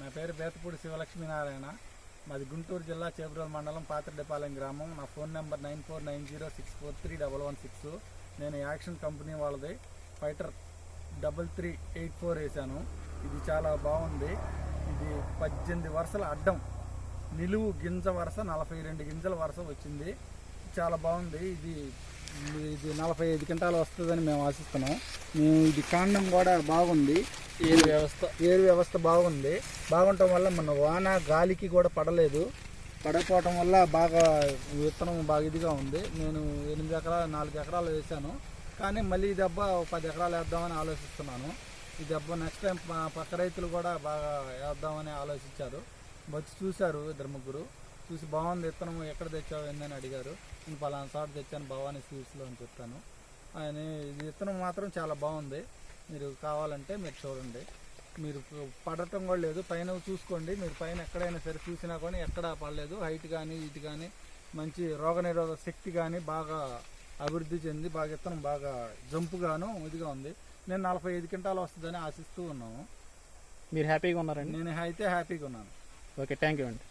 నా పేరు బేతపూడి శివలక్ష్మీనారాయణ. మాది గుంటూరు జిల్లా చేబ్రోలు మండలం పాత్రడేపాలెం గ్రామం. నా ఫోన్ నెంబర్ 9490643116. నేను యాక్షన్ కంపెనీ వాళ్ళది ఫైటర్ 3384 వేసాను. ఇది చాలా బాగుంది. ఇది 18 వరుసల అడ్డం, నిలువు గింజ వరుస 42 గింజల వరుస వచ్చింది. చాలా బాగుంది. ఇది 45 క్వింటాలు వస్తుందని మేము ఆశిస్తున్నాం. ఇది కాండం కూడా బాగుంది. ఏరు వ్యవస్థ బాగుంది. బాగుండటం వల్ల మన వాన గాలికి కూడా పడకపోవటం వల్ల బాగా విత్తనం బాగా ఇదిగా ఉంది. నేను 8 ఎకరాలు 4 ఎకరాలు వేసాను, కానీ మళ్ళీ ఈ దెబ్బ 10 ఎకరాలు వేద్దామని ఆలోచిస్తున్నాను. ఈ దెబ్బ నెక్స్ట్ టైం పక్క రైతులు కూడా బాగా వేద్దామని ఆలోచించారు. వచ్చి చూశారు, 2-3 చూసి బాగుంది విత్తనం ఎక్కడ తెచ్చావు ఏందని అడిగారు. నేను పలానా చోట తెచ్చాను భవానీ సీడ్స్లో అని చెప్పాను. ఆయన ఇది విత్తనం మాత్రం చాలా బాగుంది. మీరు కావాలంటే మీరు చూడండి. మీరు పడటం కూడా లేదు, పైన చూసుకోండి. మీరు పైన ఎక్కడైనా సరే చూసినా కానీ ఎక్కడా పడలేదు. హైట్ కానీ ఇది కానీ మంచి రోగనిరోధక శక్తి కానీ బాగా అభివృద్ధి చెంది బాగా విత్తనం బాగా జంపుగాను ఇదిగా ఉంది. నేను 45 క్వింటాలు వస్తుందని ఆశిస్తూ ఉన్నాము. మీరు హ్యాపీగా ఉన్నారండి? నేను అయితే హ్యాపీగా ఉన్నాను. ఓకే, థ్యాంక్ యూ అండి.